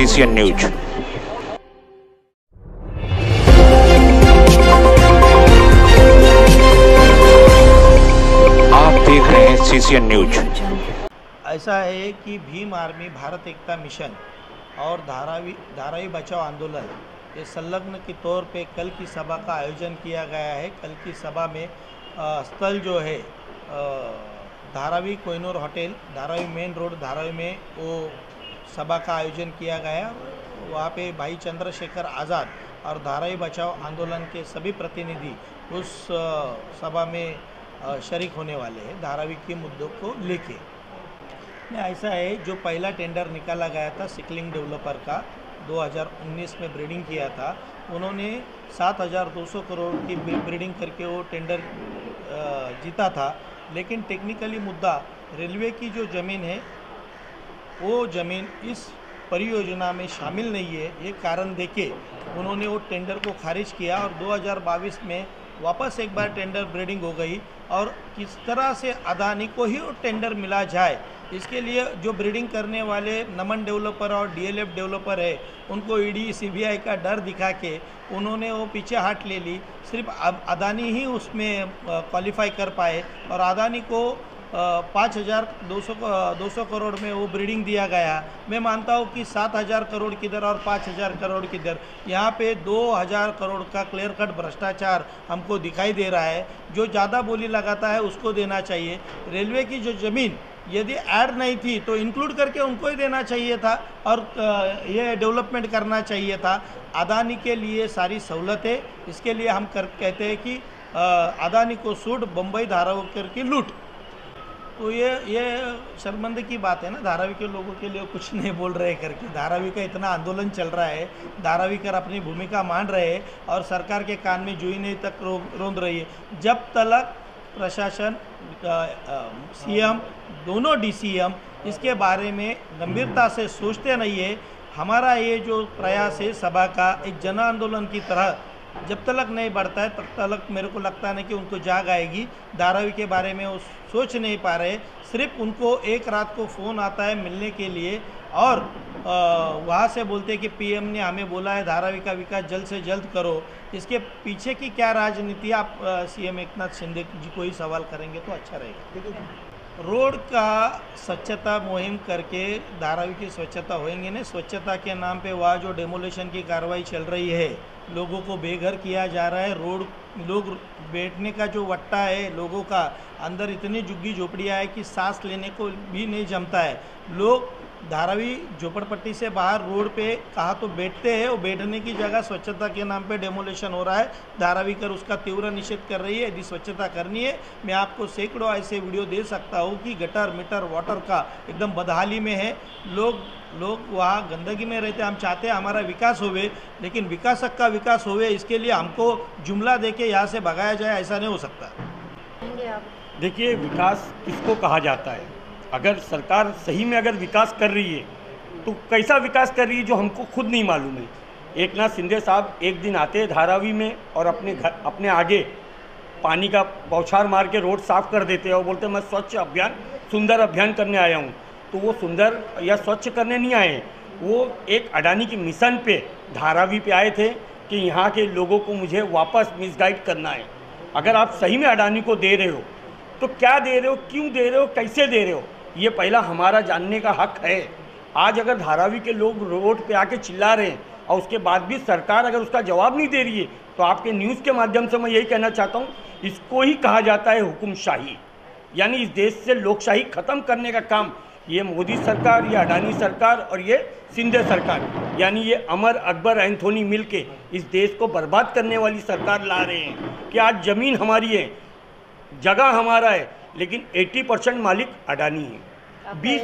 CCN news. आप देख रहे हैं CCN न्यूज। ऐसा है कि भीम आर्मी भारत एकता मिशन और धारावी बचाओ आंदोलन ये संलग्न के तौर पे कल की सभा का आयोजन किया गया है। कल की सभा में स्थल जो है Dharavi Kohinoor hotel, Dharavi main road, Dharavi में वो सभा का आयोजन किया गया। वहाँ पे भाई चंद्रशेखर आज़ाद और धारावी बचाओ आंदोलन के सभी प्रतिनिधि उस सभा में शरीक होने वाले हैं धारावी के मुद्दों को लेके। ऐसा है, जो पहला टेंडर निकाला गया था सिकलिंग डेवलपर का 2019 में ब्रीडिंग किया था, उन्होंने 7,200 करोड़ की ब्रीडिंग करके वो टेंडर जीता था। लेकिन टेक्निकली मुद्दा रेलवे की जो ज़मीन है वो ज़मीन इस परियोजना में शामिल नहीं है। ये कारण देके उन्होंने वो टेंडर को खारिज किया और 2022 में वापस एक बार टेंडर ब्रीडिंग हो गई। और किस तरह से अदानी को ही वो टेंडर मिला जाए, इसके लिए जो ब्रीडिंग करने वाले नमन डेवलपर और DLF डेवलपर है उनको ED CBI का डर दिखा के उन्होंने वो पीछे हाथ ले ली। सिर्फ अदानी ही उसमें क्वालिफाई कर पाए और अदानी को 5,200 करोड़ में वो ब्रीडिंग दिया गया। मैं मानता हूँ कि 7,000 करोड़ किधर और 5,000 करोड़ किधर, यहाँ पे 2,000 करोड़ का क्लियर कट भ्रष्टाचार हमको दिखाई दे रहा है। जो ज़्यादा बोली लगाता है उसको देना चाहिए। रेलवे की जो ज़मीन यदि ऐड नहीं थी तो इंक्लूड करके उनको ही देना चाहिए था और ये डेवलपमेंट करना चाहिए था। अदानी के लिए सारी सहूलतें, इसके लिए हम कहते हैं कि अदानी को सूट, बम्बई धारावी की लूट। तो ये शर्मिंदगी की बात है ना, धारावी के लोगों के लिए कुछ नहीं बोल रहे करके। धारावी का इतना आंदोलन चल रहा है, धारावीकर अपनी भूमिका मान रहे हैं और सरकार के कान में जूई नहीं तक रोंद रही है। जब तक प्रशासन, CM, दोनों DCM इसके बारे में गंभीरता से सोचते नहीं है, हमारा ये जो प्रयास है सभा का एक जन आंदोलन की तरह जब तक नहीं बढ़ता है तब तक मेरे को लगता नहीं कि उनको जाग आएगी। धारावी के बारे में वो सोच नहीं पा रहे। सिर्फ उनको एक रात को फ़ोन आता है मिलने के लिए और वहाँ से बोलते हैं कि PM ने हमें बोला है धारावी का विकास जल्द से जल्द करो। इसके पीछे की क्या राजनीति, आप CM एकनाथ शिंदे जी को ही सवाल करेंगे तो अच्छा रहेगा। रोड का स्वच्छता मुहिम करके धारावी की स्वच्छता होएंगे नहीं। स्वच्छता के नाम पे वहाँ जो डेमोलेशन की कार्रवाई चल रही है, लोगों को बेघर किया जा रहा है। लोग बैठने का जो वट्टा है लोगों का, अंदर इतनी झुग्गी झोपड़ियाँ है कि सांस लेने को भी नहीं जमता है। लोग धारावी झोपड़पट्टी से बाहर रोड पे कहाँ तो बैठते हैं, वो बैठने की जगह स्वच्छता के नाम पे डेमोलेशन हो रहा है। धारावी कर उसका तीव्र निषेध कर रही है। यदि स्वच्छता करनी है, मैं आपको सैकड़ों ऐसे वीडियो दे सकता हूँ कि गटर मीटर वाटर का एकदम बदहाली में है। लोग वहाँ गंदगी में रहते। हम चाहते हैं हमारा विकास होवे, लेकिन विकासक का विकास होवे इसके लिए हमको जुमला देके यहाँ से भगाया जाए, ऐसा नहीं हो सकता। देखिए, विकास किसको कहा जाता है? अगर सरकार सही में अगर विकास कर रही है तो कैसा विकास कर रही है जो हमको खुद नहीं मालूम है। एकनाथ शिंदे साहब एक दिन आते हैं धारावी में और अपने आगे पानी का बौछार मार के रोड साफ कर देते हैं और बोलते हैं मैं स्वच्छ अभियान, सुंदर अभियान करने आया हूँ। तो वो सुंदर या स्वच्छ करने नहीं आए, वो एक अडानी की मिशन पे धारावी पे आए थे कि यहाँ के लोगों को मुझे वापस मिसगाइड करना है। अगर आप सही में अडानी को दे रहे हो तो क्या दे रहे हो, क्यों दे रहे हो, कैसे दे रहे हो, ये पहला हमारा जानने का हक है। आज अगर धारावी के लोग रोड पे आके चिल्ला रहे हैं और उसके बाद भी सरकार अगर उसका जवाब नहीं दे रही है, तो आपके न्यूज़ के माध्यम से मैं यही कहना चाहता हूँ, इसको ही कहा जाता है हुकुमशाही। यानी इस देश से लोकशाही ख़त्म करने का काम ये मोदी सरकार, ये अडानी सरकार और ये शिंदे सरकार, यानी ये अमर अकबर एंथोनी मिल के इस देश को बर्बाद करने वाली सरकार ला रहे हैं। कि आज ज़मीन हमारी है, जगह हमारा है, लेकिन 80% मालिक अडानी है। 20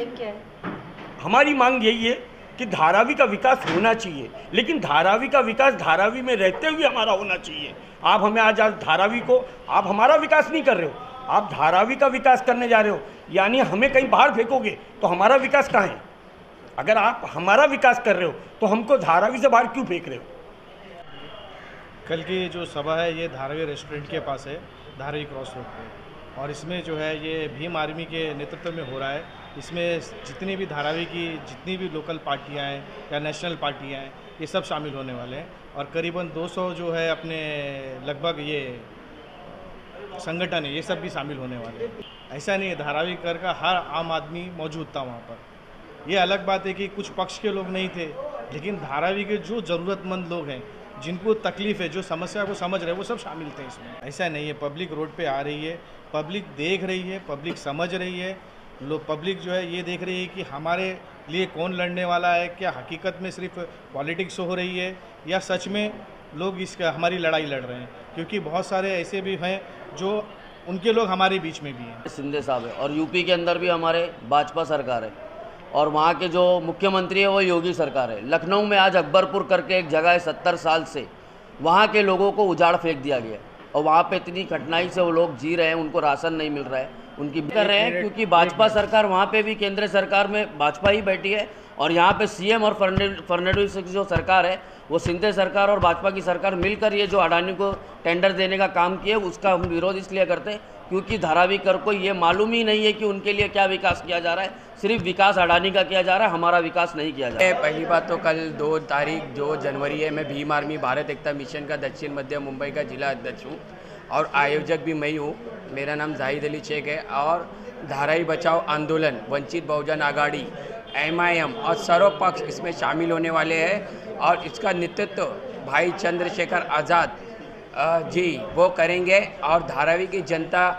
हमारी मांग यही है कि धारावी का विकास होना चाहिए, लेकिन धारावी का विकास धारावी में रहते हुए हमारा होना चाहिए। आप हमें आज धारावी को, आप हमारा विकास नहीं कर रहे हो, आप धारावी का विकास करने जा रहे हो, यानी हमें कहीं बाहर फेंकोगे तो हमारा विकास कहाँ है? अगर आप हमारा विकास कर रहे हो तो हमको धारावी से बाहर क्यों फेंक रहे हो? कल की जो सभा है ये धारावी रेस्टोरेंट के पास है, धारावी क्रॉस रोड पे। और इसमें जो है ये भीम आर्मी के नेतृत्व में हो रहा है। इसमें जितनी भी धारावी की जितनी भी लोकल पार्टियां हैं या नेशनल पार्टियां हैं, ये सब शामिल होने वाले हैं। और करीबन 200 जो है अपने लगभग ये संगठन है, ये सब भी शामिल होने वाले हैं। ऐसा नहीं है, धारावी कर का हर आम आदमी मौजूद था वहाँ पर। ये अलग बात है कि कुछ पक्ष के लोग नहीं थे, लेकिन धारावी के जो ज़रूरतमंद लोग हैं, जिनको तकलीफ़ है, जो समस्या को समझ रहे हैं, वो सब शामिल थे इसमें। ऐसा नहीं है, पब्लिक रोड पे आ रही है, पब्लिक देख रही है, पब्लिक समझ रही है। पब्लिक जो है ये देख रही है कि हमारे लिए कौन लड़ने वाला है, क्या हकीकत में सिर्फ पॉलिटिक्स हो रही है या सच में लोग इसका हमारी लड़ाई लड़ रहे हैं। क्योंकि बहुत सारे ऐसे भी हैं जो उनके लोग हमारे बीच में भी हैं। शिंदे साहब है और यूपी के अंदर भी हमारे भाजपा सरकार है और वहाँ के जो मुख्यमंत्री है वो योगी सरकार है। लखनऊ में आज अकबरपुर करके एक जगह है, 70 साल से वहाँ के लोगों को उजाड़ फेंक दिया गया और वहाँ पे इतनी कठिनाई से वो लोग जी रहे हैं, उनको राशन नहीं मिल रहा है, उनकी कर रहे हैं क्योंकि भाजपा सरकार वहाँ पे भी केंद्र सरकार में भाजपा ही बैठी है और यहाँ पे सीएम और फडणवीस की जो सरकार है वो शिंदे सरकार और भाजपा की सरकार मिलकर ये जो अडानी को टेंडर देने का काम किया उसका हम विरोध इसलिए करते हैं क्योंकि धारावी कर को ये मालूम ही नहीं है कि उनके लिए क्या विकास किया जा रहा है। सिर्फ विकास अडानी का किया जा रहा है, हमारा विकास नहीं किया जा रहा है। पहली बात तो कल 2 जनवरी है। मैं भीम आर्मी भारत एकता मिशन का दक्षिण मध्य मुंबई का जिला अध्यक्ष हूँ और आयोजक भी मैं हूँ। मेरा नाम जाहिद अली शेख है और धारावी बचाओ आंदोलन, वंचित बहुजन आघाड़ी, MIM और सर्व पक्ष इसमें शामिल होने वाले हैं और इसका नेतृत्व भाई चंद्रशेखर आज़ाद जी वो करेंगे और धारावी की जनता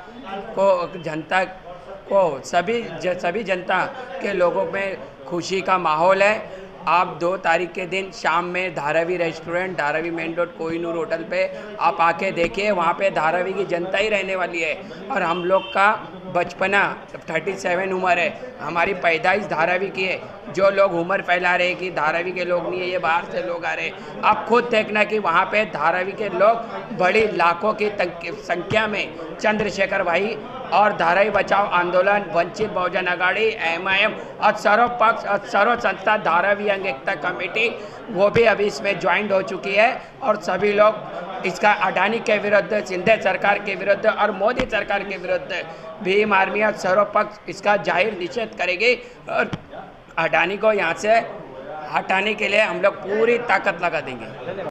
को सभी जनता के लोगों में खुशी का माहौल है। आप 2 तारीख के दिन शाम में Dharavi restaurant, Dharavi main road, Kohinoor hotel पे आप आके देखिए, वहाँ पे धारावी की जनता ही रहने वाली है। और हम लोग का बचपना 37 उम्र है, हमारी पैदाइश धारावी की है। जो लोग उम्र फैला रहे कि धारावी के लोग नहीं है, ये बाहर से लोग आ रहे हैं। आप खुद देखना कि वहाँ पे धारावी के लोग बड़ी लाखों की संख्या में चंद्रशेखर भाई और धारावी बचाओ आंदोलन, वंचित बहुजन आघाड़ी, MIM और सर्व पक्ष और सर्व संस्था धारावी अंग एकता कमेटी वो भी अभी इसमें ज्वाइंट हो चुकी है और सभी लोग इसका अडानी के विरुद्ध, शिंदे सरकार के विरुद्ध और मोदी सरकार के विरुद्ध भीम आर्मी और सर्व पक्ष इसका जाहिर निषेध करेगी और अडानी को यहाँ से हटाने के लिए हम लोग पूरी ताकत लगा देंगे।